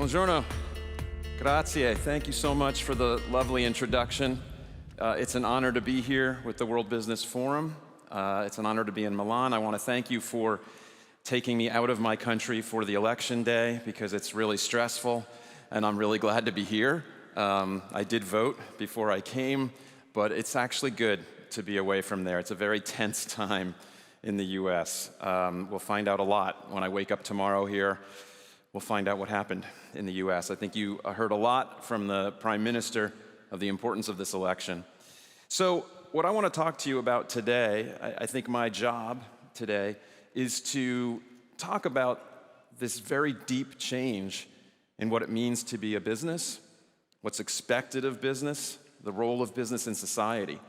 Buongiorno. Grazie. Thank you so much for the lovely introduction. It's an honor to be here with the World Business Forum. It's an honor to be in Milan. I want to thank you for taking me out of my country for the election day because it's really stressful, and I'm really glad to be here. I did vote before I came, but it's actually good to be away from there. It's a very tense time in the US. We'll find out a lot when I wake up tomorrow here. We'll find out what happened in the US. I think you heard a lot from the Prime Minister of the importance of this election. So what I want to talk to you about today, I think my job today is to talk about this very deep change in what it means to be a business, what's expected of business, the role of business in society,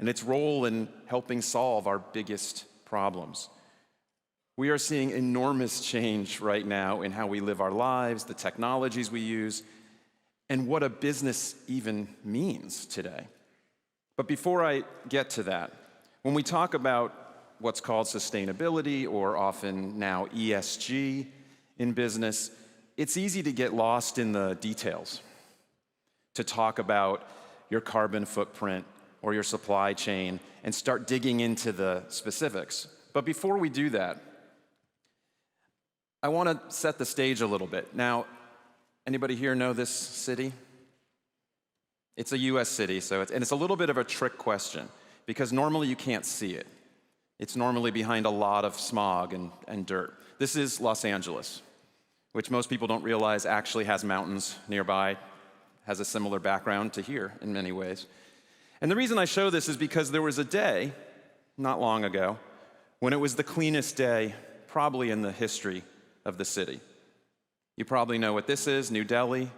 and its role in helping solve our biggest problems. We are seeing enormous change right now in how we live our lives, the technologies we use, and what a business even means today. But before I get to that, when we talk about what's called sustainability, or often now ESG in business, it's easy to get lost in the details, to talk about your carbon footprint or your supply chain and start digging into the specifics. But before we do that, I want to set the stage a little bit. Now, anybody here know this city? It's a US city, and it's a little bit of a trick question because normally you can't see it. It's normally behind a lot of smog and dirt. This is Los Angeles, which most people don't realize actually has mountains nearby, has a similar background to here in many ways. And the reason I show this is because there was a day, not long ago, when it was the cleanest day probably in the history of the city. You probably know what this is, New Delhi,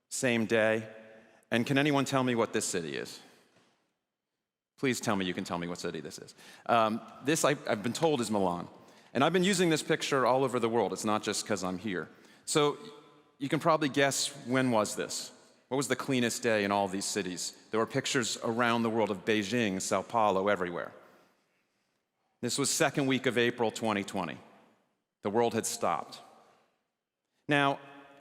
same day. And can anyone tell me what this city is? Please tell me you can tell me what city this is. This, I've been told, is Milan. And I've been using this picture all over the world. It's not just because I'm here. So you can probably guess, when was this? What was the cleanest day in all these cities? There were pictures around the world of Beijing, Sao Paulo, everywhere. This was second week of April 2020. The world had stopped. Now,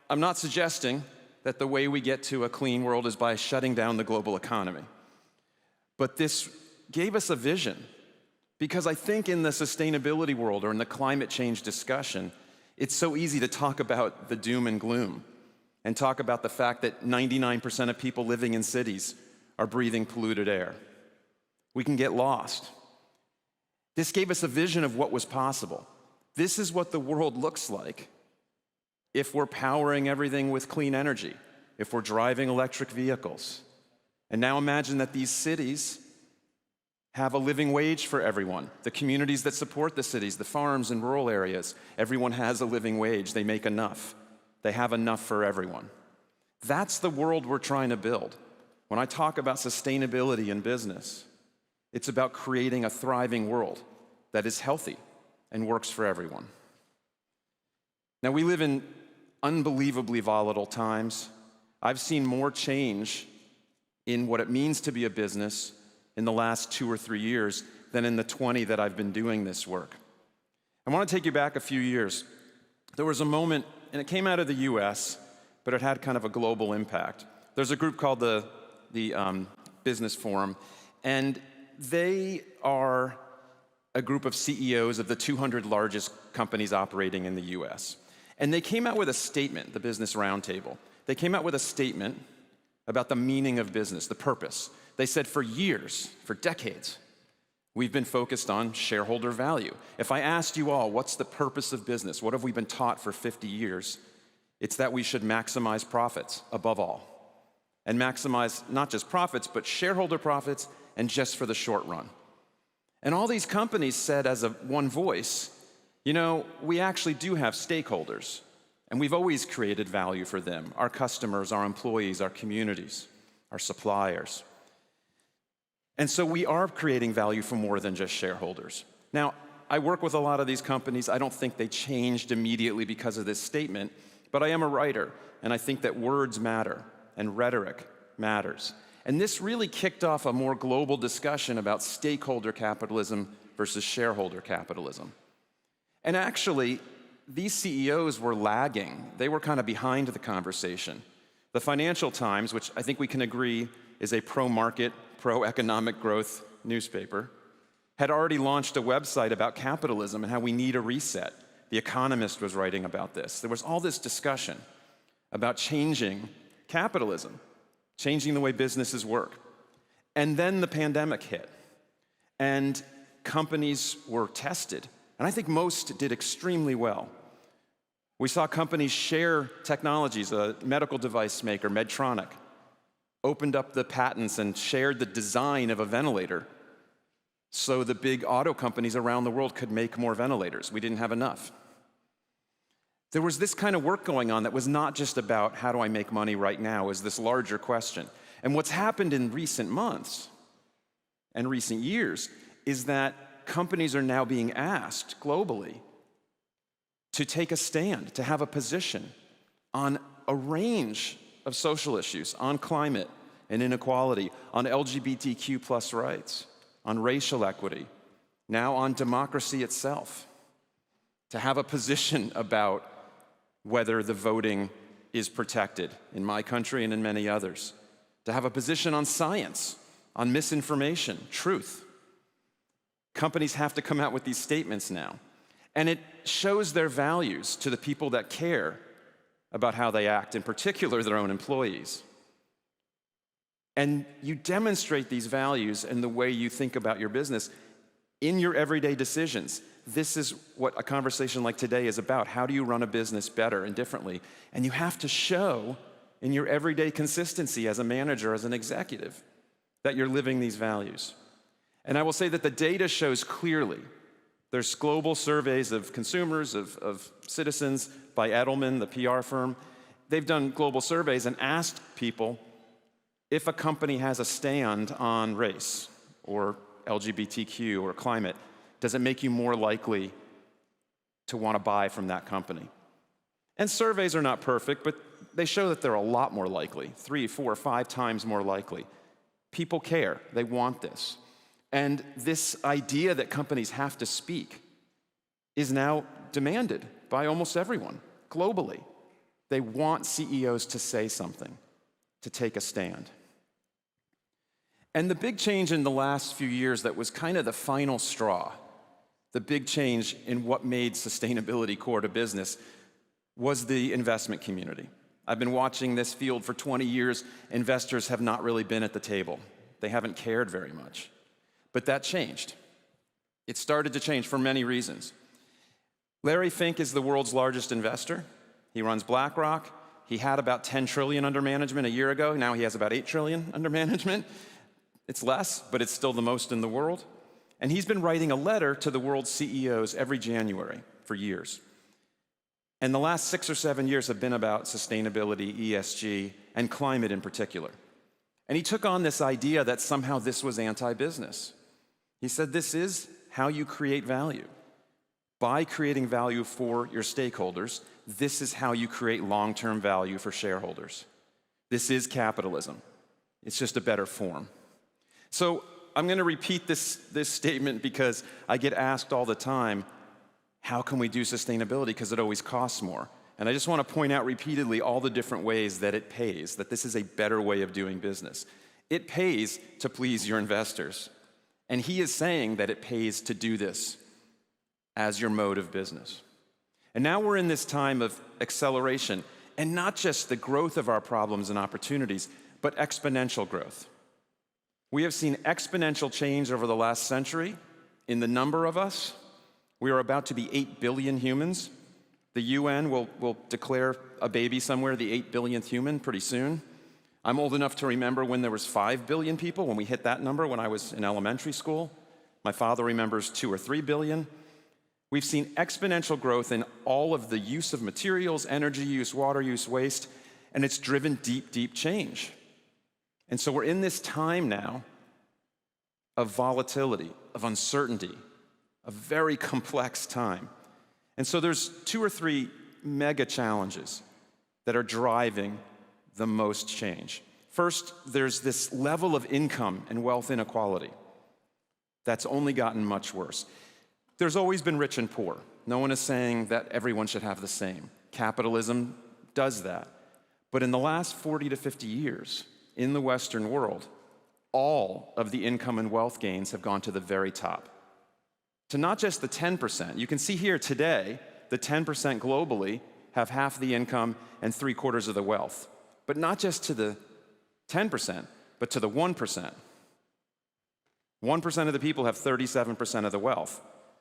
I'm not suggesting that the way we get to a clean world is by shutting down the global economy. But this gave us a vision, because I think in the sustainability world or in the climate change discussion, it's so easy to talk about the doom and gloom and talk about the fact that 99% of people living in cities are breathing polluted air. We can get lost. This gave us a vision of what was possible. This is what the world looks like if we're powering everything with clean energy, if we're driving electric vehicles. And now imagine that these cities have a living wage for everyone. The communities that support the cities, the farms and rural areas, everyone has a living wage. They make enough. They have enough for everyone. That's the world we're trying to build. When I talk about sustainability in business, it's about creating a thriving world that is healthy and works for everyone. Now, we live in unbelievably volatile times. I've seen more change in what it means to be a business in the last 2 or 3 years than in the 20 that I've been doing this work. I want to take you back a few years. There was a moment, and it came out of the US, but it had kind of a global impact. There's a group called the Business Forum, and they are a group of CEOs of the 200 largest companies operating in the US. And they came out with a statement, the Business Roundtable. They came out with a statement about the meaning of business, the purpose. They said for years, for decades, we've been focused on shareholder value. If I asked you all, what's the purpose of business? What have we been taught for 50 years? It's that we should maximize profits above all. And maximize not just profits, but shareholder profits, and just for the short run. And all these companies said as one voice, you know, we actually do have stakeholders, and we've always created value for them, our customers, our employees, our communities, our suppliers. And so we are creating value for more than just shareholders. Now, I work with a lot of these companies. I don't think they changed immediately because of this statement, but I am a writer, and I think that words matter, and rhetoric matters. And this really kicked off a more global discussion about stakeholder capitalism versus shareholder capitalism. And actually, these CEOs were lagging. They were kind of behind the conversation. The Financial Times, which I think we can agree is a pro-market, pro-economic growth newspaper, had already launched a website about capitalism and how we need a reset. The Economist was writing about this. There was all this discussion about changing capitalism, changing the way businesses work. And then the pandemic hit, and companies were tested. And I think most did extremely well. We saw companies share technologies. A medical device maker, Medtronic, opened up the patents and shared the design of a ventilator so the big auto companies around the world could make more ventilators. We didn't have enough. There was this kind of work going on that was not just about how do I make money right now, is this larger question. And what's happened in recent months and recent years is that companies are now being asked globally to take a stand, to have a position on a range of social issues, on climate and inequality, on LGBTQ plus rights, on racial equity, now on democracy itself, to have a position about whether the voting is protected in my country and in many others, to have a position on science, on misinformation, truth. Companies have to come out with these statements now. And it shows their values to the people that care about how they act, in particular their own employees. And you demonstrate these values in the way you think about your business in your everyday decisions. This is what a conversation like today is about. How do you run a business better and differently? And you have to show in your everyday consistency as a manager, as an executive, that you're living these values. And I will say that the data shows clearly. There's global surveys of consumers, of citizens by Edelman, the PR firm. They've done global surveys and asked people if a company has a stand on race or LGBTQ or climate, does it make you more likely to want to buy from that company? And surveys are not perfect, but they show that they're a lot more likely, 3, 4, 5 times more likely. People care. They want this. And this idea that companies have to speak is now demanded by almost everyone globally. They want CEOs to say something, to take a stand. And the big change in the last few years that was kind of the final straw, the big change in what made sustainability core to business, was the investment community. I've been watching this field for 20 years. Investors have not really been at the table. They haven't cared very much. But that changed. It started to change for many reasons. Larry Fink is the world's largest investor. He runs BlackRock. He had about 10 trillion under management a year ago. Now he has about 8 trillion under management. It's less, but it's still the most in the world. And he's been writing a letter to the world's CEOs every January for years. And the last 6 or 7 years have been about sustainability, ESG, and climate in particular. And he took on this idea that somehow this was anti-business. He said, this is how you create value. By creating value for your stakeholders, this is how you create long-term value for shareholders. This is capitalism. It's just a better form. So I'm going to repeat this statement because I get asked all the time, how can we do sustainability? Because it always costs more. And I just want to point out repeatedly all the different ways that it pays, that this is a better way of doing business. It pays to please your investors. And he is saying that it pays to do this as your mode of business. And now we're in this time of acceleration, and not just the growth of our problems and opportunities, but exponential growth. We have seen exponential change over the last century in the number of us. We are about to be 8 billion humans. The UN will declare a baby somewhere, the 8 billionth human, pretty soon. I'm old enough to remember when there was 5 billion people, when we hit that number when I was in elementary school. My father remembers 2 or 3 billion. We've seen exponential growth in all of the use of materials, energy use, water use, waste, and it's driven deep, deep change. And so we're in this time now of volatility, of uncertainty, a very complex time. And so there's 2 or 3 mega challenges that are driving the most change. First, there's this level of income and wealth inequality that's only gotten much worse. There's always been rich and poor. No one is saying that everyone should have the same. Capitalism does that. But in the last 40 to 50 years, in the Western world, all of the income and wealth gains have gone to the very top. To not just the 10%. You can see here today, the 10% globally have half the income and 3/4 of the wealth. But not just to the 10%, but to the 1%. 1% of the people have 37% of the wealth.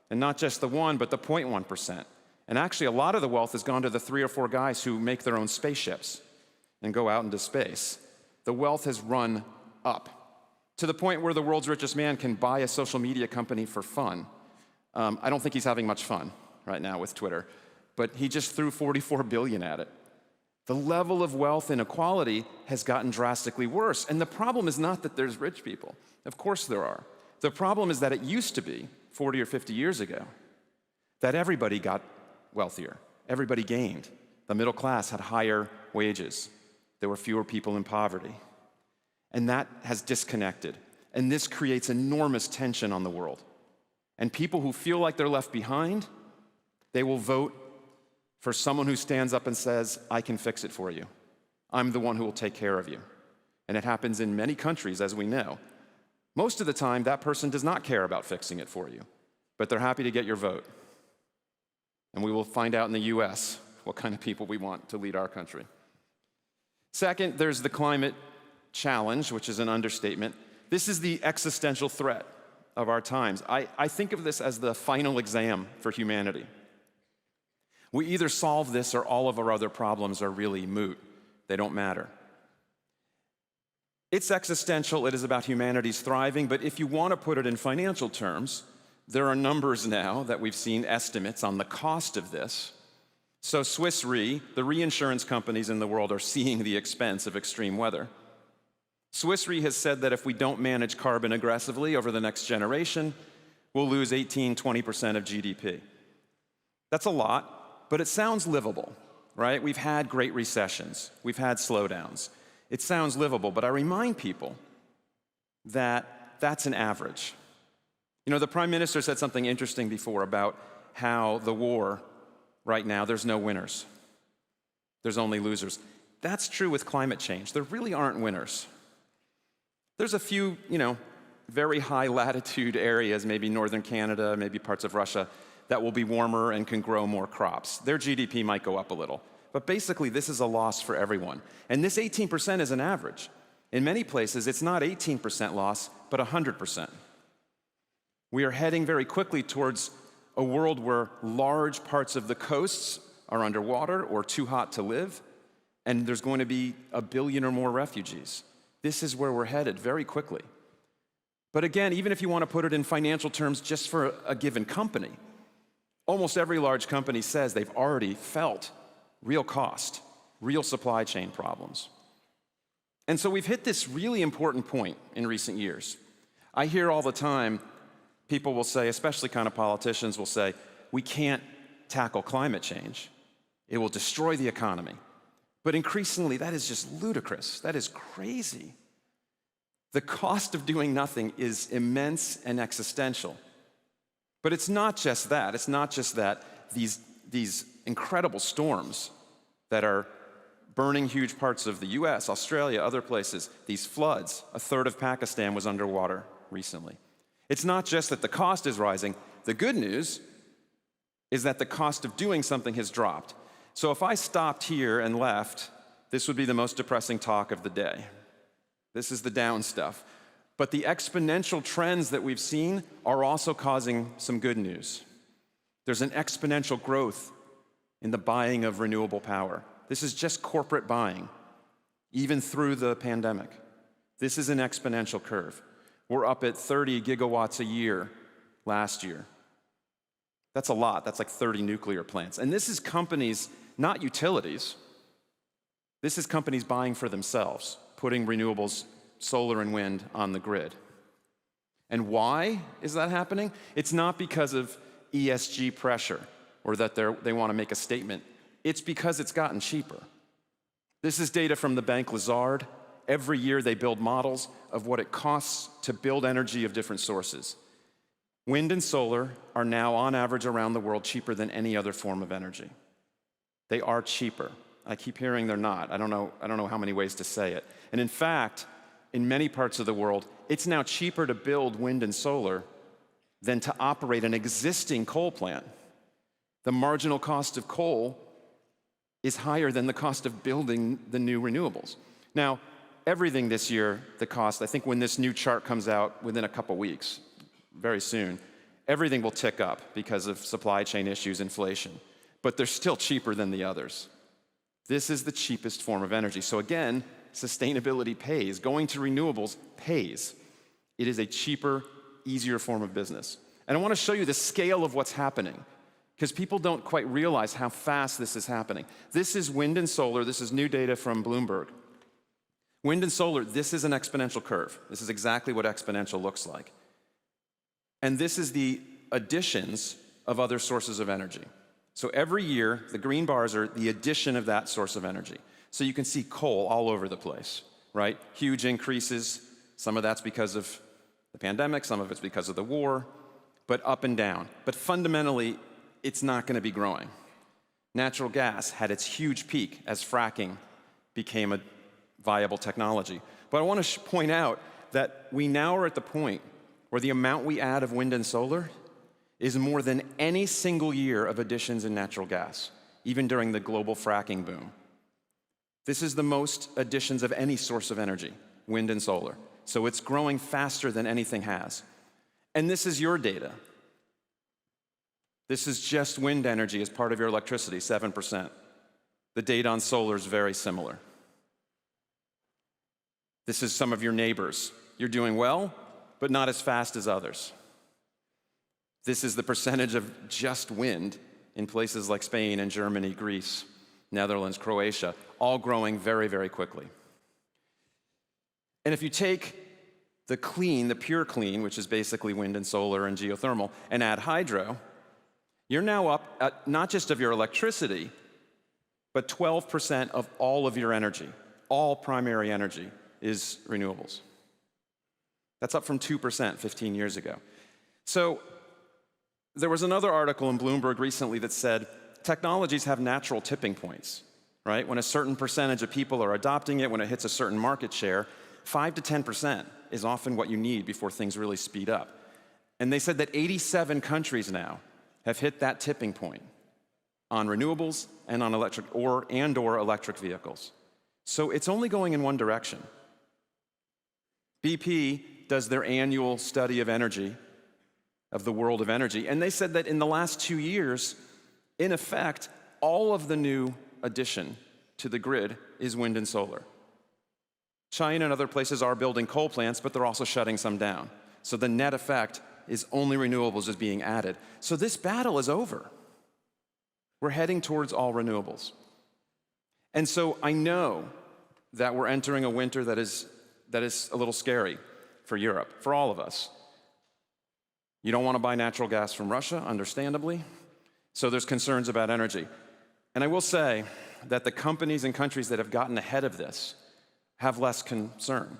And not just the 1, but the 0.1%. And actually, a lot of the wealth has gone to the 3 or 4 guys who make their own spaceships and go out into space. The wealth has run up to the point where the world's richest man can buy a social media company for fun. I don't think he's having much fun right now with Twitter, but he just threw $44 billion at it. The level of wealth inequality has gotten drastically worse. And the problem is not that there's rich people. Of course there are. The problem is that it used to be, 40 or 50 years ago, that everybody got wealthier. Everybody gained. The middle class had higher wages. There were fewer people in poverty. And that has disconnected. And this creates enormous tension on the world. And people who feel like they're left behind, they will vote for someone who stands up and says, I can fix it for you. I'm the one who will take care of you. And it happens in many countries, as we know. Most of the time, that person does not care about fixing it for you, but they're happy to get your vote. And we will find out in the US what kind of people we want to lead our country. Second, there's the climate challenge, which is an understatement. This is the existential threat of our times. I think of this as the final exam for humanity. We either solve this or all of our other problems are really moot. They don't matter. It's existential, it is about humanity's thriving, but if you want to put it in financial terms, there are numbers now that we've seen estimates on the cost of this. So Swiss Re, the reinsurance companies in the world, are seeing the expense of extreme weather. Swiss Re has said that if we don't manage carbon aggressively over the next generation, we'll lose 18–20% of GDP. That's a lot, but it sounds livable, right? We've had great recessions. We've had slowdowns. It sounds livable, but I remind people that that's an average. You know, the Prime Minister said something interesting before about how the war right now, there's no winners. There's only losers. That's true with climate change. There really aren't winners. There's a few, very high latitude areas, maybe northern Canada, maybe parts of Russia, that will be warmer and can grow more crops. Their GDP might go up a little. But basically, this is a loss for everyone. And this 18% is an average. In many places, it's not 18% loss, but 100%. We are heading very quickly towards a world where large parts of the coasts are underwater or too hot to live, and there's going to be 1 billion or more refugees. This is where we're headed very quickly. But again, even if you want to put it in financial terms just for a given company, almost every large company says they've already felt real cost, real supply chain problems. And so we've hit this really important point in recent years. I hear all the time, people will say, especially kind of politicians will say, we can't tackle climate change. It will destroy the economy. But increasingly, that is just ludicrous. That is crazy. The cost of doing nothing is immense and existential. But it's not just that. It's not just that these incredible storms that are burning huge parts of the US, Australia, other places, these floods, 1/3 of Pakistan was underwater recently. It's not just that the cost is rising. The good news is that the cost of doing something has dropped. So if I stopped here and left, this would be the most depressing talk of the day. This is the down stuff. But the exponential trends that we've seen are also causing some good news. There's an exponential growth in the buying of renewable power. This is just corporate buying, even through the pandemic. This is an exponential curve. We're up at 30 gigawatts a year last year. That's a lot. That's like 30 nuclear plants. And this is companies, not utilities. This is companies buying for themselves, putting renewables, solar and wind, on the grid. And why is that happening? It's not because of ESG pressure or that they want to make a statement. It's because it's gotten cheaper. This is data from the bank Lazard. Every year they build models of what it costs to build energy of different sources. Wind and solar are now, on average around the world, cheaper than any other form of energy. They are cheaper. I keep hearing they're not. I don't know how many ways to say it. And in fact, in many parts of the world, it's now cheaper to build wind and solar than to operate an existing coal plant. The marginal cost of coal is higher than the cost of building the new renewables. Now, everything this year, the cost, I think when this new chart comes out within a couple weeks, very soon, everything will tick up because of supply chain issues, inflation. But they're still cheaper than the others. This is the cheapest form of energy. So again, sustainability pays. Going to renewables pays. It is a cheaper, easier form of business. And I want to show you the scale of what's happening, because people don't quite realize how fast this is happening. This is wind and solar. This is new data from Bloomberg. Wind and solar, this is an exponential curve. This is exactly what exponential looks like. And this is the additions of other sources of energy. So every year, the green bars are the addition of that source of energy. So you can see coal all over the place, right? Huge increases. Some of that's because of the pandemic, some of it's because of the war, but up and down. But fundamentally, it's not going to be growing. Natural gas had its huge peak as fracking became a viable technology. But I want to point out that we now are at the point where the amount we add of wind and solar is more than any single year of additions in natural gas, even during the global fracking boom. This is the most additions of any source of energy, wind and solar. So it's growing faster than anything has. And this is your data. This is just wind energy as part of your electricity, 7%. The data on solar is very similar. This is some of your neighbors. You're doing well, but not as fast as others. This is the percentage of just wind in places like Spain and Germany, Greece, Netherlands, Croatia, all growing very, very quickly. And if you take the clean, the pure clean, which is basically wind and solar and geothermal, and add hydro, you're now up at not just of your electricity, but 12% of all of your energy, all primary energy, is renewables. That's up from 2% 15 years ago. So there was another article in Bloomberg recently that said technologies have natural tipping points, right? When a certain percentage of people are adopting it, when it hits a certain market share, 5 to 10% is often what you need before things really speed up. And they said that 87 countries now have hit that tipping point on renewables and on electric or electric vehicles. So it's only going in one direction. BP does their annual study of energy, of the world of energy, and they said that in the last 2 years, in effect, all of the new addition to the grid is wind and solar. China and other places are building coal plants, but they're also shutting some down. So the net effect is only renewables is being added. So this battle is over. We're heading towards all renewables. And so I know that we're entering a winter that is a little scary for Europe, for all of us. You don't want to buy natural gas from Russia, understandably. So there's concerns about energy. And I will say that the companies and countries that have gotten ahead of this have less concern.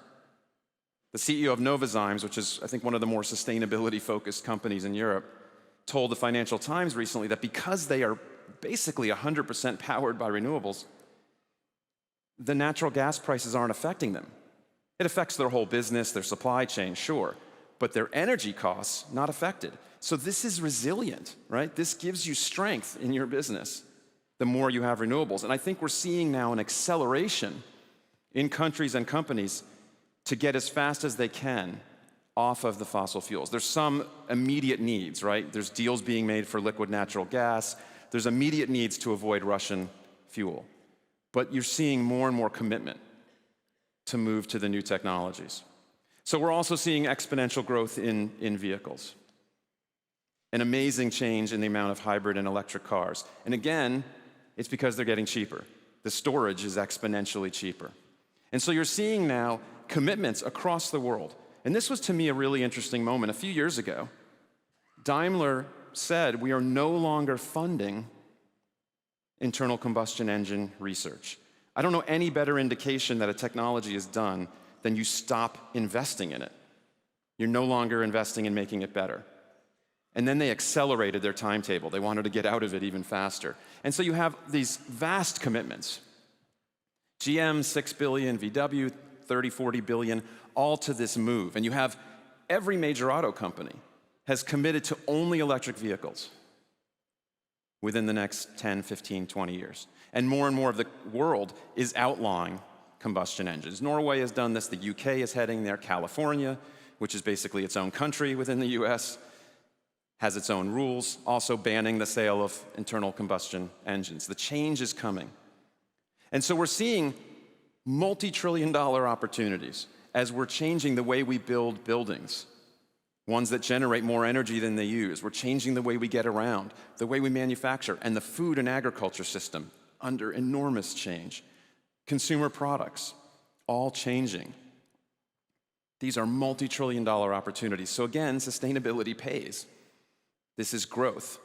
The CEO of Novozymes, which is, I think, one of the more sustainability-focused companies in Europe, told the Financial Times recently that because they are basically 100% powered by renewables, the natural gas prices aren't affecting them. It affects their whole business, their supply chain, sure, but their energy costs, not affected. So this is resilient, right? This gives you strength in your business the more you have renewables. And I think we're seeing now an acceleration in countries and companies to get as fast as they can off of the fossil fuels. There's some immediate needs, right? There's deals being made for liquid natural gas. There's immediate needs to avoid Russian fuel. But you're seeing more and more commitment to move to the new technologies. So we're also seeing exponential growth in vehicles. An amazing change in the amount of hybrid and electric cars. And again, it's because they're getting cheaper. The storage is exponentially cheaper. And so you're seeing now commitments across the world. And this was, to me, a really interesting moment. A few years ago, Daimler said, we are no longer funding internal combustion engine research. I don't know any better indication that a technology is done than you stop investing in it. You're no longer investing in making it better. And then they accelerated their timetable. They wanted to get out of it even faster. And so you have these vast commitments. GM, 6 billion, VW, 30, 40 billion, all to this move. And you have every major auto company has committed to only electric vehicles within the next 10, 15, 20 years. And more of the world is outlawing combustion engines. Norway has done this, the UK is heading there, California, which is basically its own country within the US, has its own rules, also banning the sale of internal combustion engines. The change is coming. And so we're seeing multi-trillion-dollar opportunities as we're changing the way we build buildings, ones that generate more energy than they use. We're changing the way we get around, the way we manufacture, and the food and agriculture system under enormous change. Consumer products, all changing. These are multi-trillion-dollar opportunities. So again, sustainability pays. This is growth.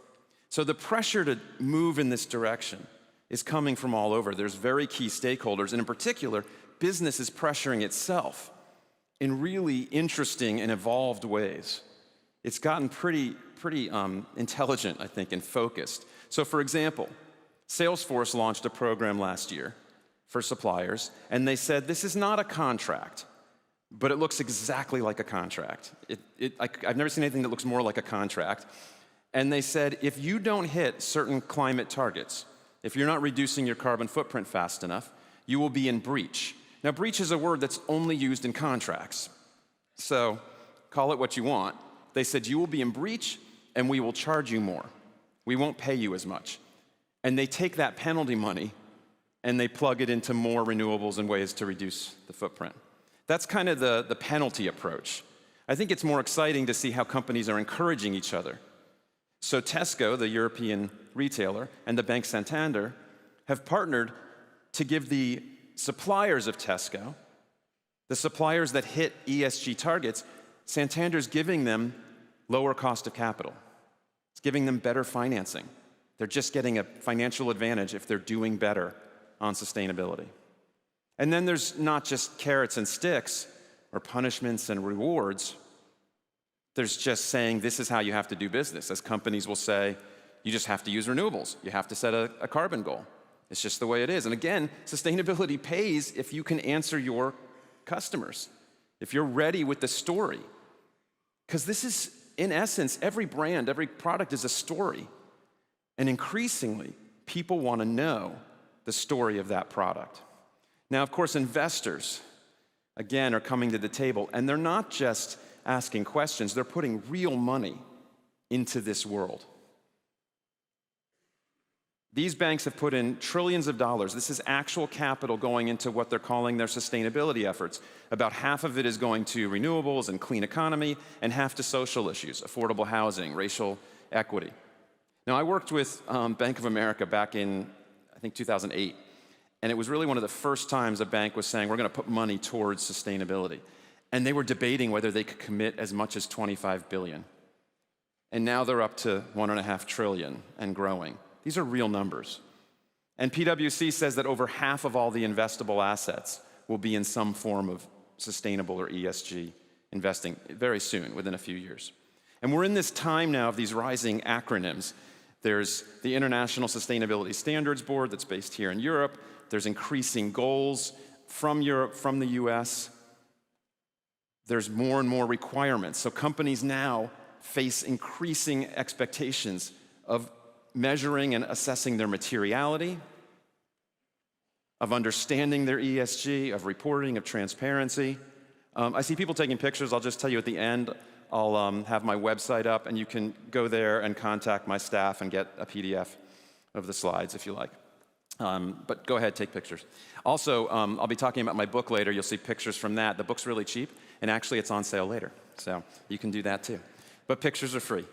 So the pressure to move in this direction is coming from all over. There's very key stakeholders, and in particular, business is pressuring itself in really interesting and evolved ways. It's gotten pretty intelligent, I think, and focused. So for example, Salesforce launched a program last year for suppliers, and they said, this is not a contract, but it looks exactly like a contract. I've never seen anything that looks more like a contract. And they said, if you don't hit certain climate targets, if you're not reducing your carbon footprint fast enough, you will be in breach. Now, breach is a word that's only used in contracts. So call it what you want. They said, you will be in breach, and we will charge you more. We won't pay you as much. And they take that penalty money, and they plug it into more renewables and ways to reduce the footprint. That's kind of the penalty approach. I think it's more exciting to see how companies are encouraging each other. So Tesco, the European retailer, and the Bank Santander have partnered to give the suppliers of Tesco, the suppliers that hit ESG targets, Santander's giving them lower cost of capital. It's giving them better financing. They're just getting a financial advantage if they're doing better on sustainability. And then there's not just carrots and sticks or punishments and rewards. There's just saying this is how you have to do business. As companies will say, you just have to use renewables. You have to set a carbon goal. It's just the way it is. And again, sustainability pays if you can answer your customers, if you're ready with the story. Because this is, in essence, every brand, every product is a story. And increasingly, people want to know the story of that product. Now, of course, investors, again, are coming to the table, and they're not just asking questions, they're putting real money into this world. These banks have put in trillions of dollars. This is actual capital going into what they're calling their sustainability efforts. About half of it is going to renewables and clean economy, and half to social issues, affordable housing, racial equity. Now, I worked with Bank of America back in, I think, 2008. And it was really one of the first times a bank was saying, we're going to put money towards sustainability. And they were debating whether they could commit as much as $25 billion. And now they're up to $1.5 trillion and growing. These are real numbers. And PwC says that over half of all the investable assets will be in some form of sustainable or ESG investing very soon, within a few years. And we're in this time now of these rising acronyms. There's the International Sustainability Standards Board that's based here in Europe. There's increasing goals from Europe, from the US. There's more and more requirements. So companies now face increasing expectations of measuring and assessing their materiality, of understanding their ESG, of reporting, of transparency. I see people taking pictures. I'll just tell you at the end, I'll have my website up, and you can go there and contact my staff and get a PDF of the slides if you like. But go ahead, take pictures. Also, I'll be talking about my book later. You'll see pictures from that. The book's really cheap, and actually it's on sale later. So you can do that too. But pictures are free.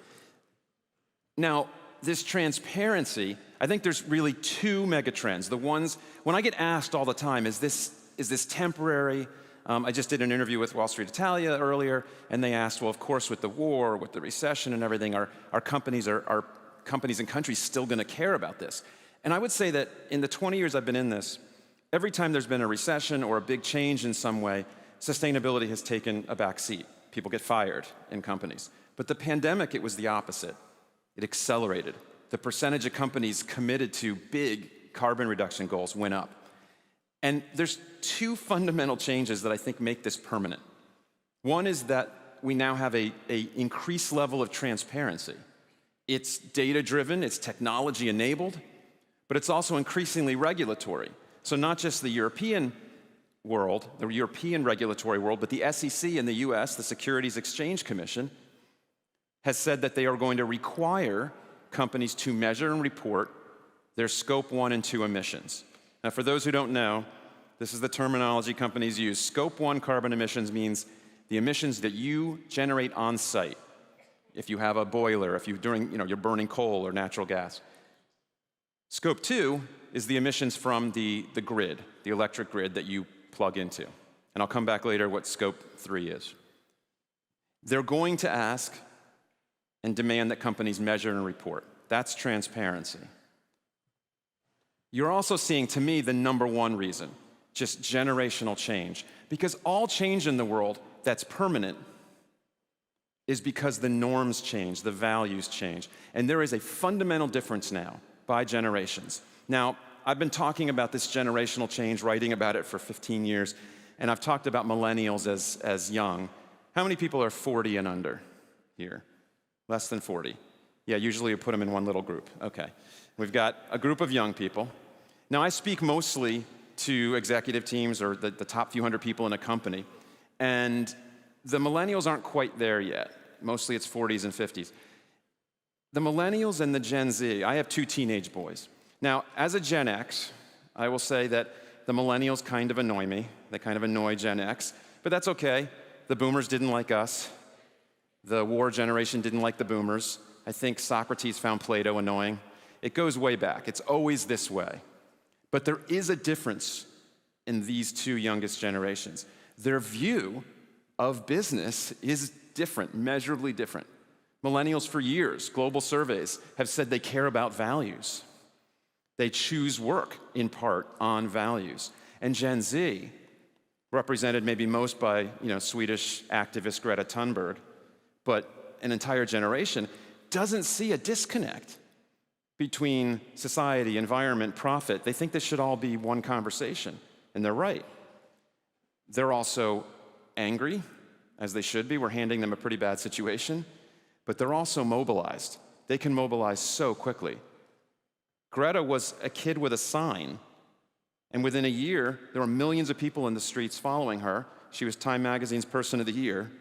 Now, this transparency, I think there's really two megatrends. The ones, when I get asked all the time, is this temporary? I just did an interview with Wall Street Italia earlier, and they asked, well, of course, with the war, with the recession and everything, are companies and countries still going to care about this? And I would say that in the 20 years I've been in this, every time there's been a recession or a big change in some way, sustainability has taken a back seat. People get fired in companies. But the pandemic, it was the opposite. It accelerated. The percentage of companies committed to big carbon reduction goals went up. And there's two fundamental changes that I think make this permanent. One is that we now have a increased level of transparency. It's data-driven, it's technology-enabled, but it's also increasingly regulatory. So not just the European world, the European regulatory world, but the SEC in the US, the Securities Exchange Commission, has said that they are going to require companies to measure and report their Scope 1 and 2 emissions. Now, for those who don't know, this is the terminology companies use. Scope 1 carbon emissions means the emissions that you generate on site. If you have a boiler, if you're burning coal or natural gas. Scope 2 is the emissions from the grid, the electric grid that you plug into. And I'll come back later what Scope 3 is. They're going to ask and demand that companies measure and report. That's transparency. You're also seeing, to me, the number one reason, just generational change. Because all change in the world that's permanent is because the norms change, the values change. And there is a fundamental difference now by generations. Now, I've been talking about this generational change, writing about it for 15 years, and I've talked about millennials as young. How many people are 40 and under here? Less than 40. Yeah, usually you put them in one little group. Okay. We've got a group of young people. Now, I speak mostly to executive teams or the top few hundred people in a company, and the millennials aren't quite there yet. Mostly it's 40s and 50s. The millennials and the Gen Z, I have two teenage boys. Now, as a Gen X, I will say that the millennials kind of annoy me. They kind of annoy Gen X, but that's okay. The boomers didn't like us. The war generation didn't like the boomers. I think Socrates found Plato annoying. It goes way back. It's always this way. But there is a difference in these two youngest generations. Their view of business is different, measurably different. Millennials for years, global surveys, have said they care about values. They choose work, in part, on values. And Gen Z, represented maybe most by Swedish activist Greta Thunberg, but an entire generation, doesn't see a disconnect between society, environment, profit. They think this should all be one conversation, and they're right. They're also angry, as they should be. We're handing them a pretty bad situation, but they're also mobilized. They can mobilize so quickly. Greta was a kid with a sign, and within a year, there were millions of people in the streets following her. She was Time Magazine's Person of the Year,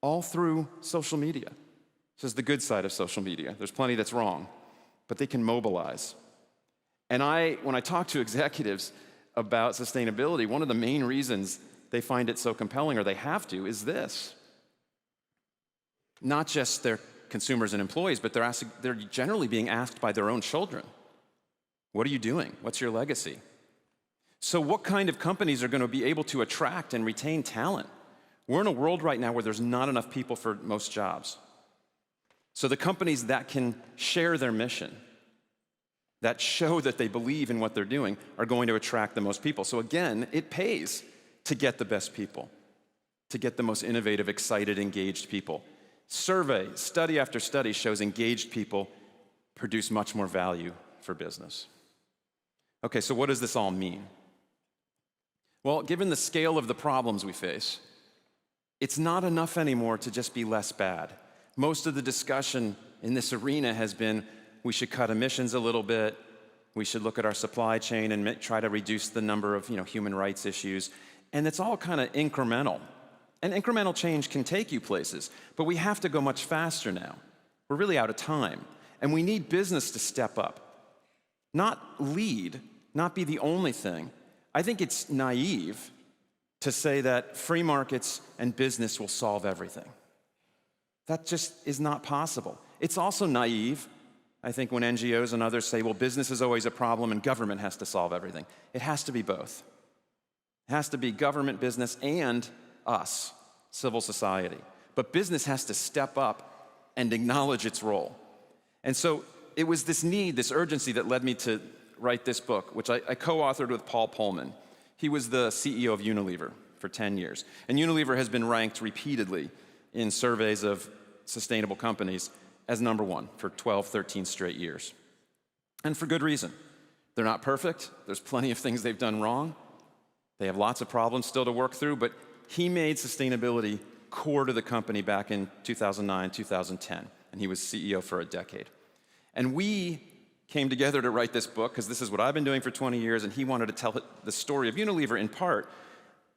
all through social media. This is the good side of social media. There's plenty that's wrong, but they can mobilize. And when I talk to executives about sustainability, one of the main reasons they find it so compelling, or they have to, is this. Not just their consumers and employees, but they're generally being asked by their own children. What are you doing? What's your legacy? So what kind of companies are going to be able to attract and retain talent? We're in a world right now where there's not enough people for most jobs. So the companies that can share their mission, that show that they believe in what they're doing, are going to attract the most people. So again, it pays to get the best people, to get the most innovative, excited, engaged people. Survey, study after study shows engaged people produce much more value for business. Okay, so what does this all mean? Well, given the scale of the problems we face, it's not enough anymore to just be less bad. Most of the discussion in this arena has been we should cut emissions a little bit, we should look at our supply chain and try to reduce the number of human rights issues, and it's all kind of incremental. And incremental change can take you places, but we have to go much faster now. We're really out of time, and we need business to step up. Not lead, not be the only thing. I think it's naive to say that free markets and business will solve everything. That just is not possible. It's also naive, I think, when NGOs and others say, well, business is always a problem and government has to solve everything. It has to be both. It has to be government, business, and us, civil society. But business has to step up and acknowledge its role. And so it was this need, this urgency that led me to write this book, which I co-authored with Paul Pullman. He was the CEO of Unilever for 10 years. And Unilever has been ranked repeatedly in surveys of sustainable companies as number one for 12, 13 straight years. And for good reason. They're not perfect. There's plenty of things they've done wrong. They have lots of problems still to work through, but he made sustainability core to the company back in 2009, 2010, and he was CEO for a decade. And we came together to write this book because this is what I've been doing for 20 years, and he wanted to tell the story of Unilever in part,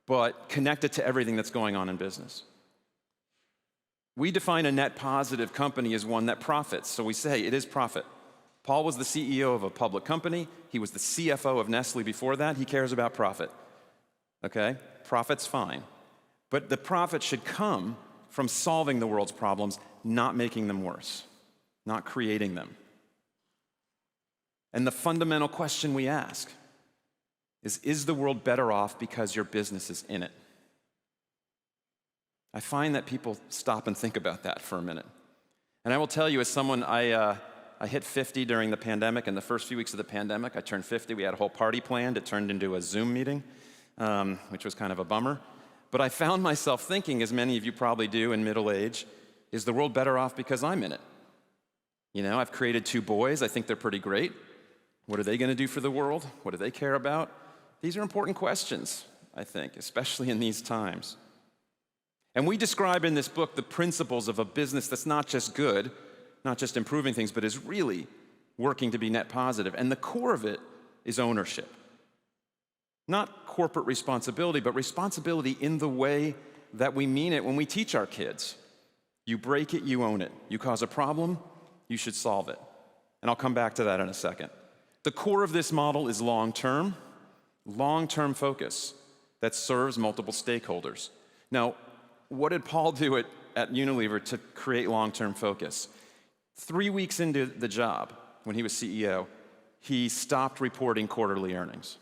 but connect it to everything that's going on in business. We define a net positive company as one that profits, so we say it is profit. Paul was the CEO of a public company. He was the CFO of Nestle before that. He cares about profit. Okay? Profit's fine. But the profit should come from solving the world's problems, not making them worse, not creating them. And the fundamental question we ask is the world better off because your business is in it? I find that people stop and think about that for a minute. And I will tell you, as someone, I hit 50 during the pandemic. In the first few weeks of the pandemic, I turned 50. We had a whole party planned. It turned into a Zoom meeting, which was kind of a bummer. But I found myself thinking, as many of you probably do in middle age, is the world better off because I'm in it? You know, I've created 2 boys. I think they're pretty great. What are they going to do for the world? What do they care about? These are important questions, I think, especially in these times. And we describe in this book the principles of a business that's not just good, not just improving things, but is really working to be net positive. And the core of it is ownership. Not corporate responsibility, but responsibility in the way that we mean it when we teach our kids. You break it, you own it. You cause a problem, you should solve it. And I'll come back to that in a second. The core of this model is long-term focus that serves multiple stakeholders. Now, what did Paul do at Unilever to create long-term focus? 3 weeks into the job, when he was CEO, he stopped reporting quarterly earnings.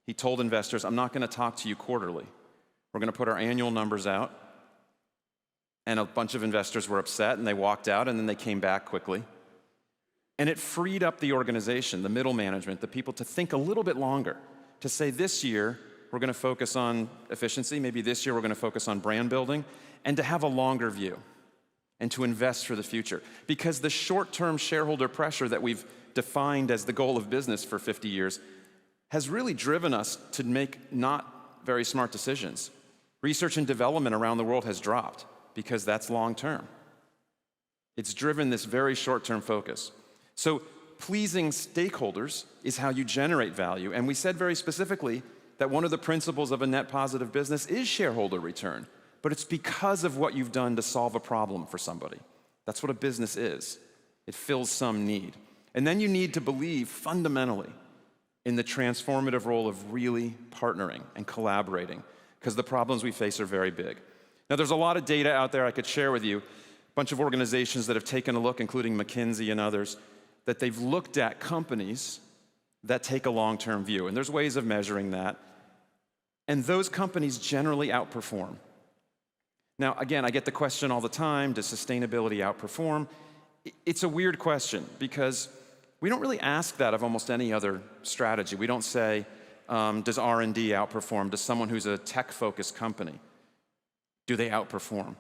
He told investors, I'm not going to talk to you quarterly. We're going to put our annual numbers out. And a bunch of investors were upset, and they walked out, and then they came back quickly. And it freed up the organization, the middle management, the people to think a little bit longer, to say this year, we're going to focus on efficiency. Maybe this year we're going to focus on brand building, and to have a longer view and to invest for the future. Because the short-term shareholder pressure that we've defined as the goal of business for 50 years has really driven us to make not very smart decisions. Research and development around the world has dropped because that's long-term. It's driven this very short-term focus. So pleasing stakeholders is how you generate value. And we said very specifically that one of the principles of a net positive business is shareholder return. But it's because of what you've done to solve a problem for somebody. That's what a business is. It fills some need. And then you need to believe fundamentally in the transformative role of really partnering and collaborating, because the problems we face are very big. Now, there's a lot of data out there I could share with you, a bunch of organizations that have taken a look, including McKinsey and others, that they've looked at companies that take a long-term view. And there's ways of measuring that. And those companies generally outperform. Now, again, I get the question all the time, does sustainability outperform? It's a weird question because we don't really ask that of almost any other strategy. We don't say, does R&D outperform? Does someone who's a tech-focused company, do they outperform?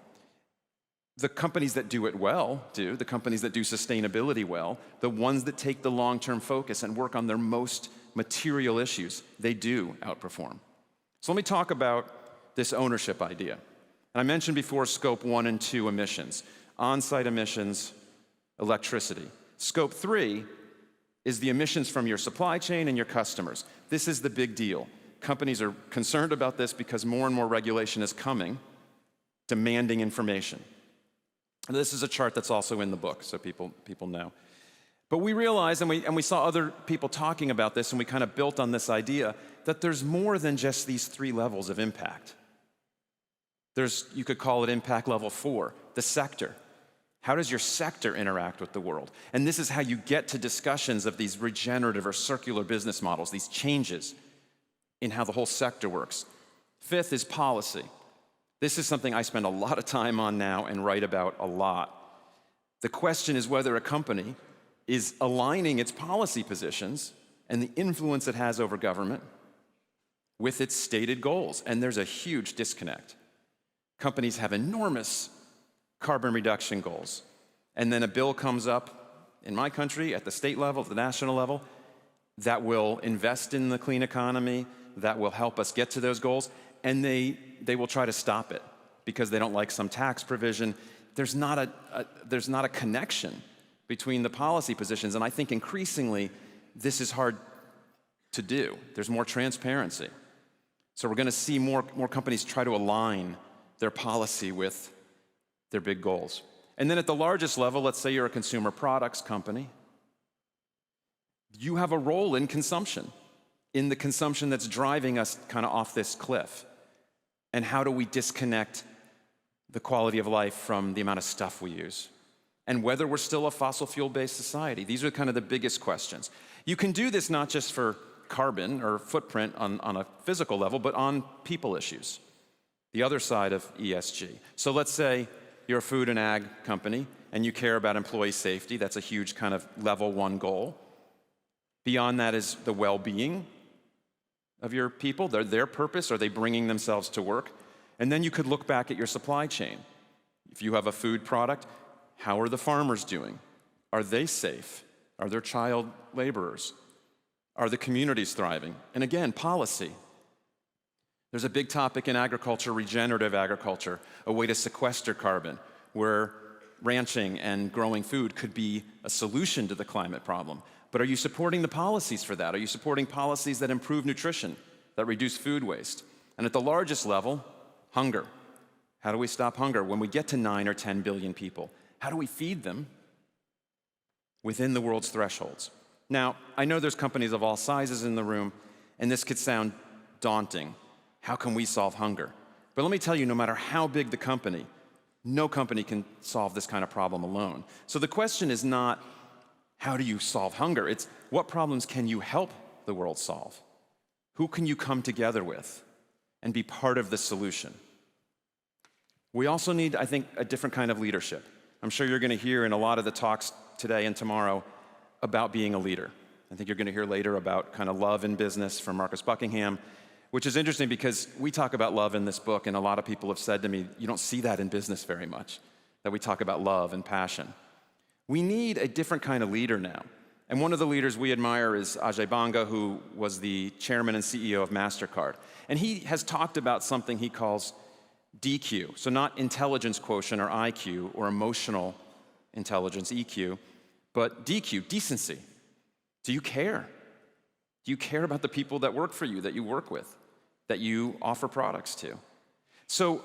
The companies that do it well do. The companies that do sustainability well, the ones that take the long-term focus and work on their most material issues, they do outperform. So let me talk about this ownership idea. And I mentioned before Scope 1 and 2 emissions, on-site emissions, electricity. Scope 3 is the emissions from your supply chain and your customers. This is the big deal. Companies are concerned about this because more and more regulation is coming, demanding information. And this is a chart that's also in the book, so people know. But we realized, and we saw other people talking about this, and we kind of built on this idea, that there's more than just these 3 levels of impact. You could call it impact level 4, the sector. How does your sector interact with the world? And this is how you get to discussions of these regenerative or circular business models, these changes in how the whole sector works. 5th is policy. This is something I spend a lot of time on now and write about a lot. The question is whether a company is aligning its policy positions and the influence it has over government with its stated goals. And there's a huge disconnect. Companies have enormous carbon reduction goals. And then a bill comes up in my country at the state level, at the national level, that will invest in the clean economy, that will help us get to those goals, and they will try to stop it because they don't like some tax provision. There's not a connection between the policy positions, and I think increasingly this is hard to do. There's more transparency. So we're going to see more companies try to align their policy with their big goals. And then at the largest level, let's say you're a consumer products company, you have a role in consumption, in the consumption that's driving us kind of off this cliff. And how do we disconnect the quality of life from the amount of stuff we use? And whether we're still a fossil fuel-based society. These are kind of the biggest questions. You can do this not just for carbon or footprint on a physical level, but on people issues, the other side of ESG. So let's say you're a food and ag company and you care about employee safety. That's a huge kind of level 1 goal. Beyond that is the well-being of your people, their purpose. Are they bringing themselves to work? And then you could look back at your supply chain. If you have a food product, how are the farmers doing? Are they safe? Are there child laborers? Are the communities thriving? And again, policy. There's a big topic in agriculture, regenerative agriculture, a way to sequester carbon, where ranching and growing food could be a solution to the climate problem. But are you supporting the policies for that? Are you supporting policies that improve nutrition, that reduce food waste? And at the largest level, hunger. How do we stop hunger? When we get to 9 or 10 billion people, how do we feed them within the world's thresholds? Now, I know there's companies of all sizes in the room, and this could sound daunting. How can we solve hunger? But let me tell you, no matter how big the company, no company can solve this kind of problem alone. So the question is not, how do you solve hunger? It's, what problems can you help the world solve? Who can you come together with and be part of the solution? We also need, I think, a different kind of leadership. I'm sure you're going to hear in a lot of the talks today and tomorrow about being a leader. I think you're going to hear later about kind of love in business from Marcus Buckingham, which is interesting because we talk about love in this book, and a lot of people have said to me, you don't see that in business very much, that we talk about love and passion. We need a different kind of leader now. And one of the leaders we admire is Ajay Banga, who was the chairman and CEO of MasterCard. And he has talked about something he calls DQ. So not intelligence quotient or IQ or emotional intelligence, EQ, but DQ, decency. Do you care? Do you care about the people that work for you, that you work with, that you offer products to? So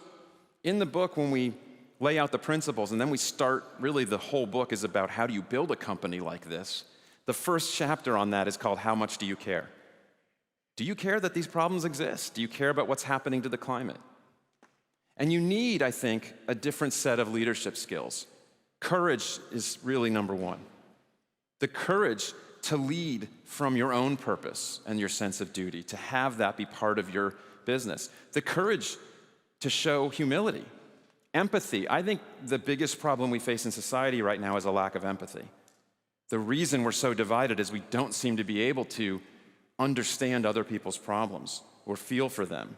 in the book, when we lay out the principles, and then we start, really the whole book is about how do you build a company like this. The first chapter on that is called How Much Do You Care? Do you care that these problems exist? Do you care about what's happening to the climate? And you need, I think, a different set of leadership skills. Courage is really number one. The courage to lead from your own purpose and your sense of duty, to have that be part of your business. The courage to show humility. Empathy. I think the biggest problem we face in society right now is a lack of empathy. The reason we're so divided is we don't seem to be able to understand other people's problems or feel for them.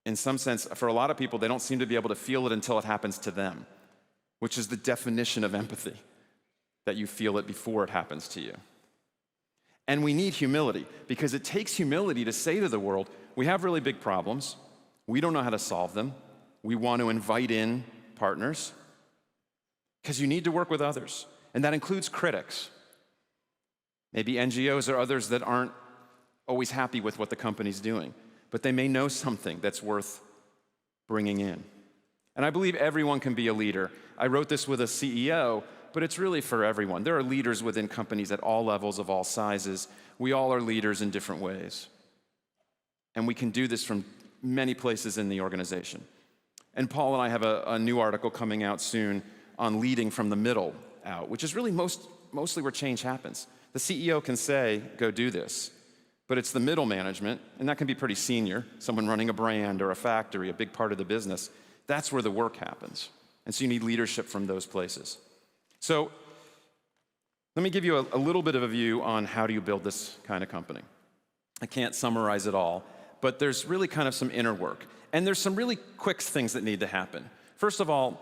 In some sense, for a lot of people, they don't seem to be able to feel it until it happens to them, which is the definition of empathy, that you feel it before it happens to you. And we need humility, because it takes humility to say to the world, we have really big problems, we don't know how to solve them, we want to invite in partners, because you need to work with others. And that includes critics. Maybe NGOs or others that aren't always happy with what the company's doing, but they may know something that's worth bringing in. And I believe everyone can be a leader. I wrote this with a CEO, but it's really for everyone. There are leaders within companies at all levels of all sizes. We all are leaders in different ways. And we can do this from many places in the organization. And Paul and I have a new article coming out soon on leading from the middle out, which is really mostly where change happens. The CEO can say, go do this, but it's the middle management, and that can be pretty senior, someone running a brand or a factory, a big part of the business. That's where the work happens. And so you need leadership from those places. So let me give you a little bit of a view on how do you build this kind of company. I can't summarize it all, but there's really kind of some inner work. And there's some really quick things that need to happen. First of all,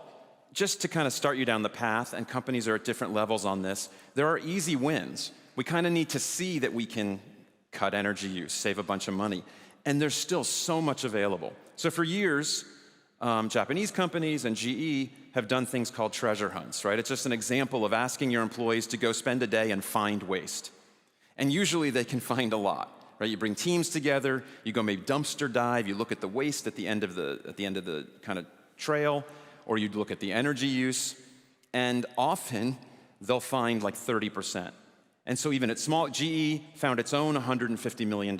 just to kind of start you down the path, and companies are at different levels on this, there are easy wins. We kind of need to see that we can cut energy use, save a bunch of money, and there's still so much available. So for years, Japanese companies and GE have done things called treasure hunts, right? It's just an example of asking your employees to go spend a day and find waste. And usually they can find a lot, right? You bring teams together, you go maybe dumpster dive, you look at the waste at the end of the kind of trail, or you look at the energy use, and often they'll find like 30%. And so even at small, GE found its own $150 million.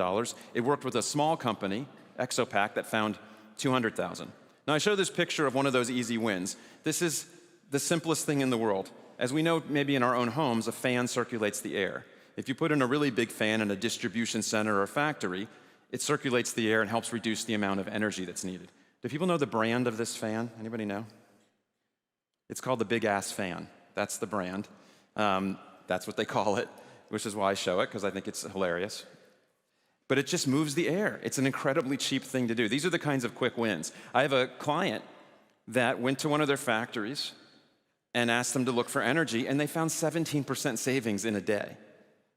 It worked with a small company, Exopac, that found 200,000. Now I show this picture of one of those easy wins. This is the simplest thing in the world. As we know, maybe in our own homes, a fan circulates the air. If you put in a really big fan in a distribution center or a factory, it circulates the air and helps reduce the amount of energy that's needed. Do people know the brand of this fan? Anybody know? It's called the Big Ass Fan. That's the brand. That's what they call it, which is why I show it, because I think it's hilarious. But it just moves the air. It's an incredibly cheap thing to do. These are the kinds of quick wins. I have a client that went to one of their factories and asked them to look for energy, and they found 17% savings in a day.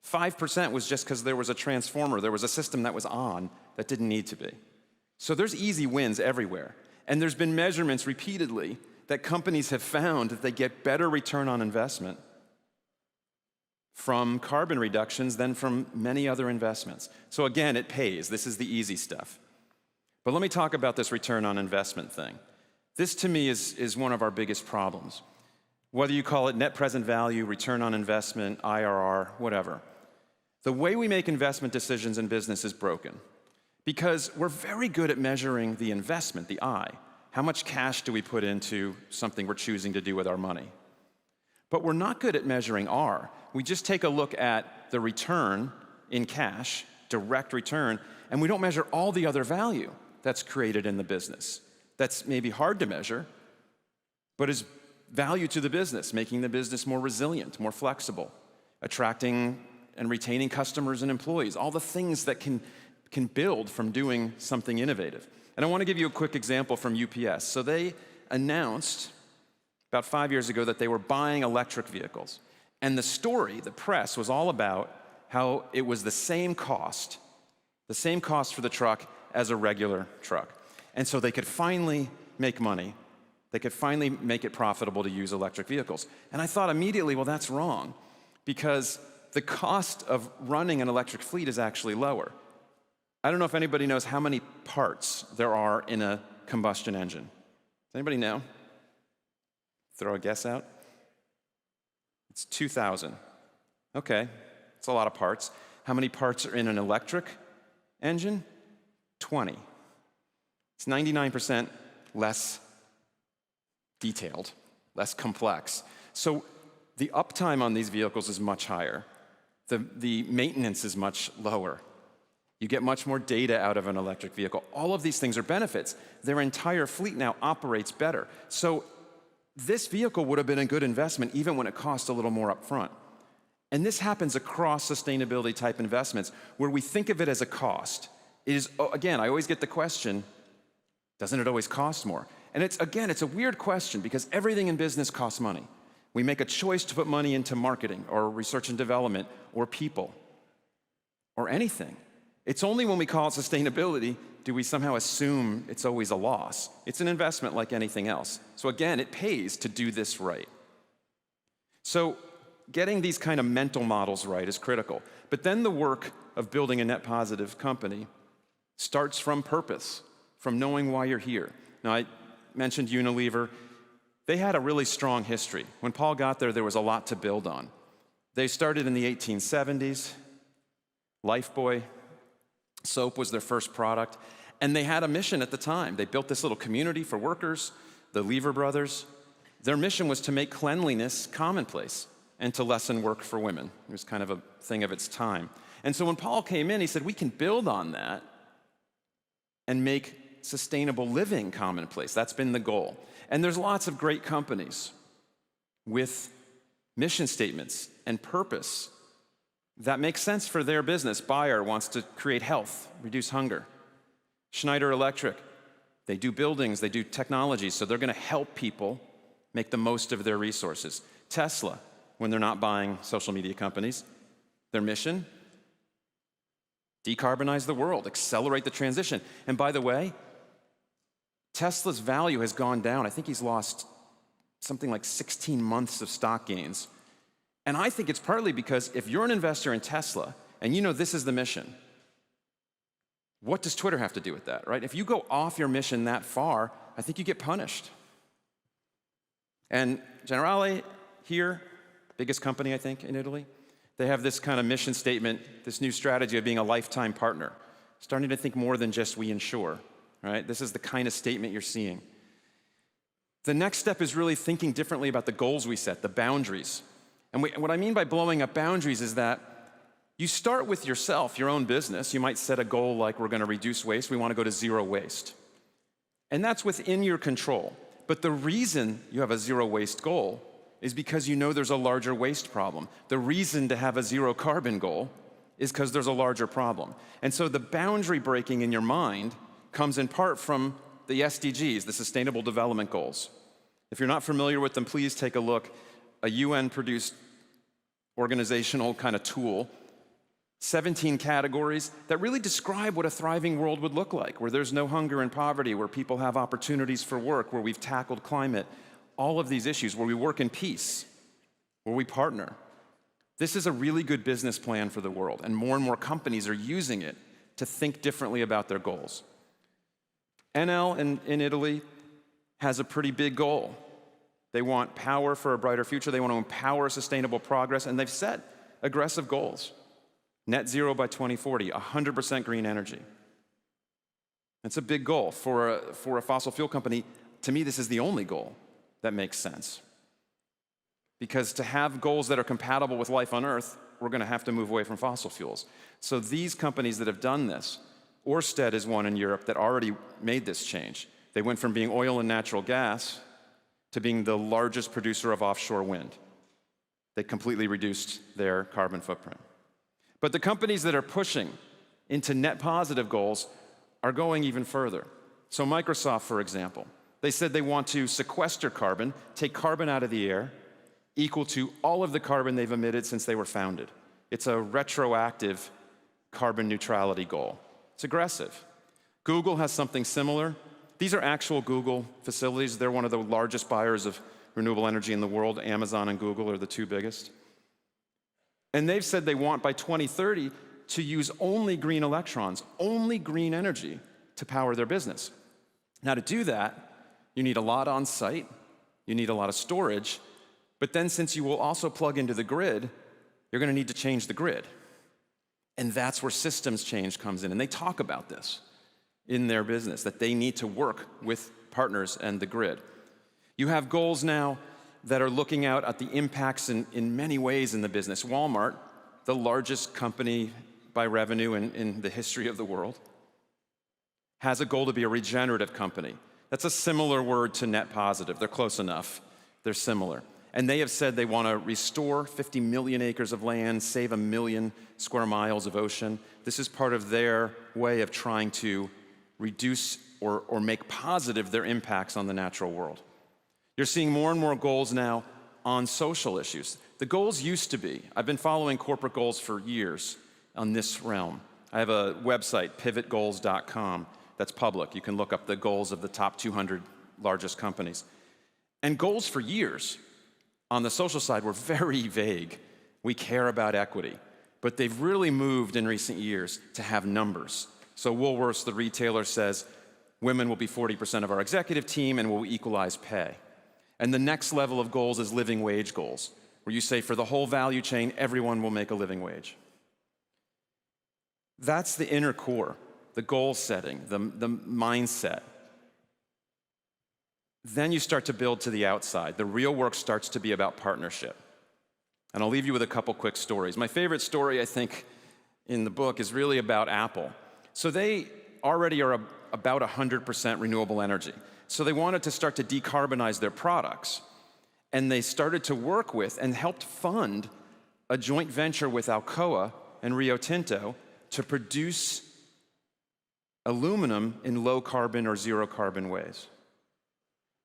5% was just because there was a transformer, there was a system that was on that didn't need to be. So there's easy wins everywhere. And there's been measurements repeatedly that companies have found that they get better return on investment from carbon reductions than from many other investments. So again, it pays. This is the easy stuff. But let me talk about this return on investment thing. This, to me, is one of our biggest problems. Whether you call it net present value, return on investment, IRR, whatever. The way we make investment decisions in business is broken because we're very good at measuring the investment, the I. How much cash do we put into something we're choosing to do with our money? But we're not good at measuring R. We just take a look at the return in cash, direct return, and we don't measure all the other value that's created in the business. That's maybe hard to measure, but is value to the business, making the business more resilient, more flexible, attracting and retaining customers and employees, all the things that can build from doing something innovative. And I want to give you a quick example from UPS. So they announced about 5 years ago that they were buying electric vehicles. And the story, the press, was all about how it was the same cost for the truck as a regular truck. And so they could finally make money. They could finally make it profitable to use electric vehicles. And I thought immediately, well, that's wrong, because the cost of running an electric fleet is actually lower. I don't know if anybody knows how many parts there are in a combustion engine. Does anybody know? Throw a guess out. It's 2,000. Okay, it's a lot of parts. How many parts are in an electric engine? 20. It's 99% less detailed, less complex. So the uptime on these vehicles is much higher. The maintenance is much lower. You get much more data out of an electric vehicle. All of these things are benefits. Their entire fleet now operates better. So this vehicle would have been a good investment even when it cost a little more upfront. And this happens across sustainability type investments where we think of it as a cost. It is, again, I always get the question, doesn't it always cost more? And it's a weird question because everything in business costs money. We make a choice to put money into marketing or research and development or people or anything. It's only when we call it sustainability do we somehow assume it's always a loss. It's an investment like anything else. So again, it pays to do this right. So getting these kind of mental models right is critical. But then the work of building a net positive company starts from purpose, from knowing why you're here. Now, I mentioned Unilever. They had a really strong history. When Paul got there, there was a lot to build on. They started in the 1870s. Lifebuoy soap was their first product. And they had a mission at the time. They built this little community for workers, the Lever brothers. Their mission was to make cleanliness commonplace and to lessen work for women. It was kind of a thing of its time. And so when Paul came in, he said, we can build on that and make sustainable living commonplace. That's been the goal. And there's lots of great companies with mission statements and purpose that make sense for their business. Bayer wants to create health, reduce hunger. Schneider Electric, they do buildings, they do technology, so they're going to help people make the most of their resources. Tesla, when they're not buying social media companies, their mission, decarbonize the world, accelerate the transition. And by the way, Tesla's value has gone down. I think he's lost something like 16 months of stock gains. And I think it's partly because if you're an investor in Tesla and you know this is the mission, what does Twitter have to do with that, right? If you go off your mission that far, I think you get punished. And Generale here, biggest company, I think, in Italy, they have this kind of mission statement, this new strategy of being a lifetime partner, starting to think more than just we insure, right? This is the kind of statement you're seeing. The next step is really thinking differently about the goals we set, the boundaries. And what I mean by blowing up boundaries is that you start with yourself, your own business. You might set a goal like we're going to reduce waste. We want to go to zero waste. And that's within your control. But the reason you have a zero waste goal is because you know there's a larger waste problem. The reason to have a zero carbon goal is because there's a larger problem. And so the boundary breaking in your mind comes in part from the SDGs, the Sustainable Development Goals. If you're not familiar with them, please take a look. A UN-produced organizational kind of tool, 17 categories that really describe what a thriving world would look like, where there's no hunger and poverty, where people have opportunities for work, where we've tackled climate, all of these issues, where we work in peace, where we partner. This is a really good business plan for the world, and more companies are using it to think differently about their goals. Enel in Italy has a pretty big goal. They want power for a brighter future. They want to empower sustainable progress, and they've set aggressive goals. Net zero by 2040, 100% green energy. That's a big goal. For a fossil fuel company, to me, this is the only goal that makes sense. Because to have goals that are compatible with life on Earth, we're going to have to move away from fossil fuels. So these companies that have done this, Ørsted is one in Europe that already made this change. They went from being oil and natural gas to being the largest producer of offshore wind. They completely reduced their carbon footprint. But the companies that are pushing into net positive goals are going even further. So Microsoft, for example, they said they want to sequester carbon, take carbon out of the air, equal to all of the carbon they've emitted since they were founded. It's a retroactive carbon neutrality goal. It's aggressive. Google has something similar. These are actual Google facilities. They're one of the largest buyers of renewable energy in the world. Amazon and Google are the two biggest. And they've said they want by 2030 to use only green electrons, only green energy to power their business. Now to do that, you need a lot on site, you need a lot of storage, but then since you will also plug into the grid, you're going to need to change the grid. And that's where systems change comes in. And they talk about this in their business, that they need to work with partners and the grid. You have goals now that are looking out at the impacts in many ways in the business. Walmart, the largest company by revenue in the history of the world, has a goal to be a regenerative company. That's a similar word to net positive. They're close enough. They're similar. And they have said they want to restore 50 million acres of land, save 1 million square miles of ocean. This is part of their way of trying to reduce or make positive their impacts on the natural world. You're seeing more and more goals now on social issues. The goals used to be, I've been following corporate goals for years on this realm. I have a website, pivotgoals.com, that's public. You can look up the goals of the top 200 largest companies. And goals for years on the social side were very vague. We care about equity. But they've really moved in recent years to have numbers. So Woolworths, the retailer, says women will be 40% of our executive team and will equalize pay. And the next level of goals is living wage goals, where you say for the whole value chain, everyone will make a living wage. That's the inner core, the goal setting, the mindset. Then you start to build to the outside. The real work starts to be about partnership. And I'll leave you with a couple quick stories. My favorite story, I think, in the book is really about Apple. So they already are about 100% renewable energy. So they wanted to start to decarbonize their products. And they started to work with and helped fund a joint venture with Alcoa and Rio Tinto to produce aluminum in low carbon or zero carbon ways.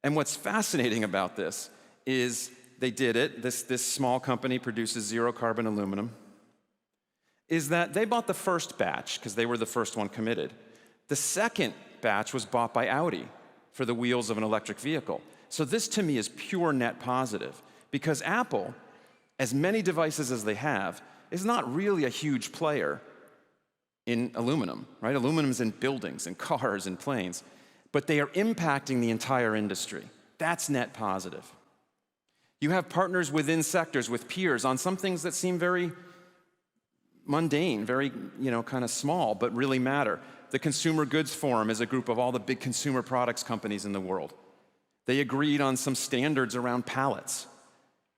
And what's fascinating about this is they did it, this small company produces zero carbon aluminum, is that they bought the first batch because they were the first one committed. The second batch was bought by Audi for the wheels of an electric vehicle. So this to me is pure net positive because Apple, as many devices as they have, is not really a huge player in aluminum, right? Aluminum's in buildings and cars and planes, but they are impacting the entire industry. That's net positive. You have partners within sectors with peers on some things that seem very mundane, very, kind of small, but really matter. The Consumer Goods Forum is a group of all the big consumer products companies in the world. They agreed on some standards around pallets.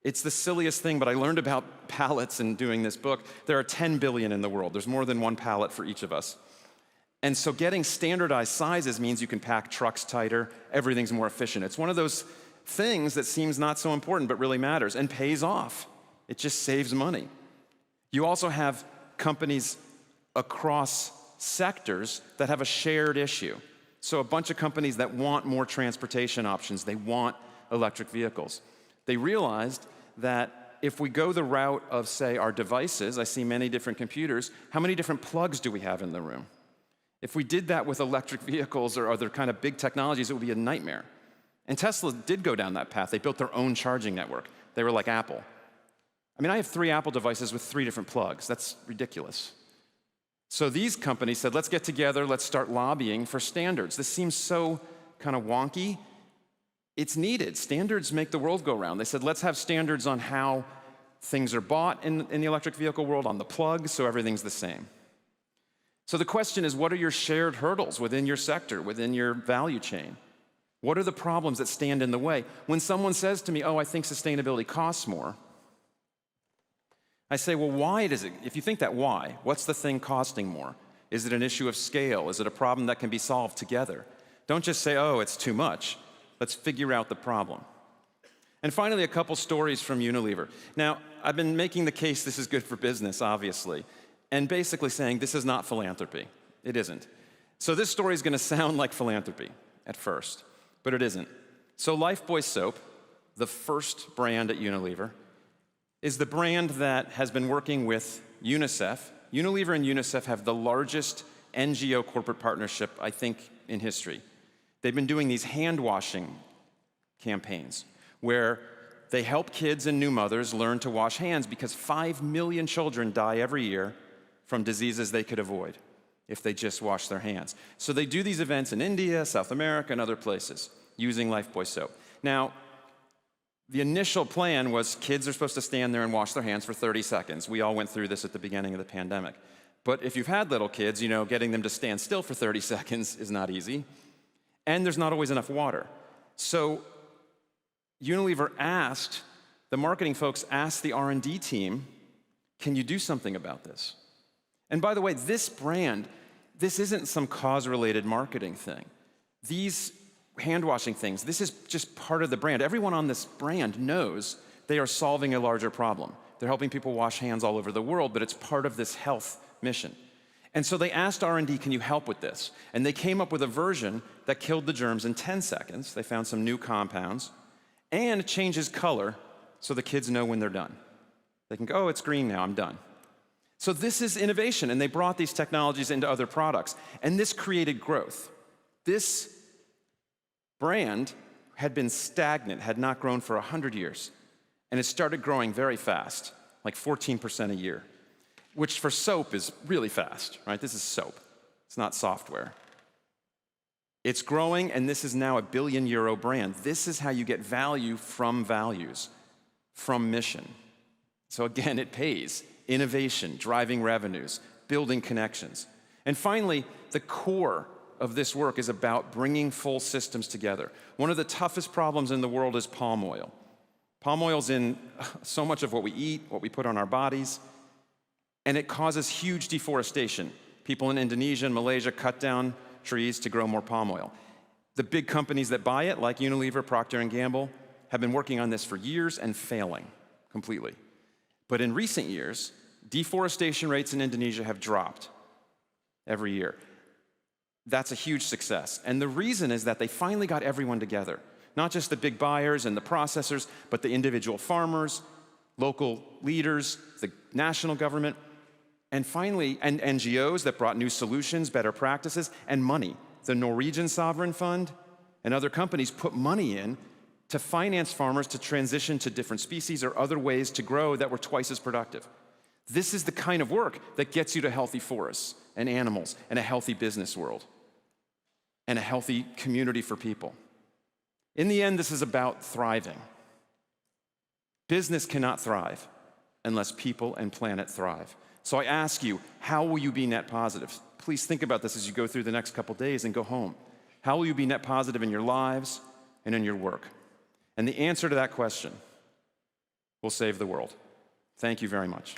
It's the silliest thing, but I learned about pallets in doing this book. There are 10 billion in the world. There's more than one pallet for each of us. And so getting standardized sizes means you can pack trucks tighter, everything's more efficient. It's one of those things that seems not so important, but really matters and pays off. It just saves money. You also have companies across sectors that have a shared issue. So a bunch of companies that want more transportation options, they want electric vehicles. They realized that if we go the route of, say, our devices, I see many different computers, how many different plugs do we have in the room? If we did that with electric vehicles or other kind of big technologies, it would be a nightmare. And Tesla did go down that path. They built their own charging network. They were like Apple. I mean, I have 3 Apple devices with 3 different plugs. That's ridiculous. So these companies said, let's get together, let's start lobbying for standards. This seems so kind of wonky. It's needed. Standards make the world go round. They said, let's have standards on how things are bought in the electric vehicle world, on the plugs, so everything's the same. So the question is, what are your shared hurdles within your sector, within your value chain? What are the problems that stand in the way? When someone says to me, oh, I think sustainability costs more, I say, well, why does it? If you think that, why? What's the thing costing more? Is it an issue of scale? Is it a problem that can be solved together? Don't just say, oh, it's too much. Let's figure out the problem. And finally, a couple stories from Unilever. Now, I've been making the case this is good for business, obviously, and basically saying this is not philanthropy. It isn't. So this story is going to sound like philanthropy at first, but it isn't. So Lifebuoy soap, the first brand at Unilever, is the brand that has been working with UNICEF. Unilever and UNICEF have the largest NGO corporate partnership, I think, in history. They've been doing these hand-washing campaigns where they help kids and new mothers learn to wash hands because 5 million children die every year from diseases they could avoid if they just wash their hands. So they do these events in India, South America, and other places using Lifebuoy soap. Now, the initial plan was kids are supposed to stand there and wash their hands for 30 seconds. We all went through this at the beginning of the pandemic. But if you've had little kids, getting them to stand still for 30 seconds is not easy. And there's not always enough water. So Unilever the marketing folks asked the R&D team, can you do something about this? And by the way, this brand, this isn't some cause-related marketing thing. These hand-washing things, this is just part of the brand. Everyone on this brand knows they are solving a larger problem. They're helping people wash hands all over the world, but it's part of this health mission. And so they asked R&D, can you help with this? And they came up with a version that killed the germs in 10 seconds. They found some new compounds, and it changes color so the kids know when they're done. They can go, oh, it's green now, I'm done. So this is innovation, and they brought these technologies into other products, and this created growth. This brand had been stagnant, had not grown for 100 years, and it started growing very fast, like 14% a year, which for soap is really fast, right? This is soap. It's not software. It's growing, and this is now a €1 billion brand. This is how you get value from values, from mission. So again, it pays. Innovation, driving revenues, building connections. And finally, the core of this work is about bringing full systems together. One of the toughest problems in the world is palm oil. Palm oil's in so much of what we eat, what we put on our bodies, and it causes huge deforestation. People in Indonesia and Malaysia cut down trees to grow more palm oil. The big companies that buy it, like Unilever, Procter & Gamble, have been working on this for years and failing completely. But in recent years, deforestation rates in Indonesia have dropped every year. That's a huge success. And the reason is that they finally got everyone together. Not just the big buyers and the processors, but the individual farmers, local leaders, the national government, and finally, and NGOs that brought new solutions, better practices, and money. The Norwegian Sovereign Fund and other companies put money in to finance farmers to transition to different species or other ways to grow that were twice as productive. This is the kind of work that gets you to healthy forests and animals and a healthy business world and a healthy community for people. In the end, this is about thriving. Business cannot thrive unless people and planet thrive. So I ask you, how will you be net positive? Please think about this as you go through the next couple days and go home. How will you be net positive in your lives and in your work? And the answer to that question will save the world. Thank you very much.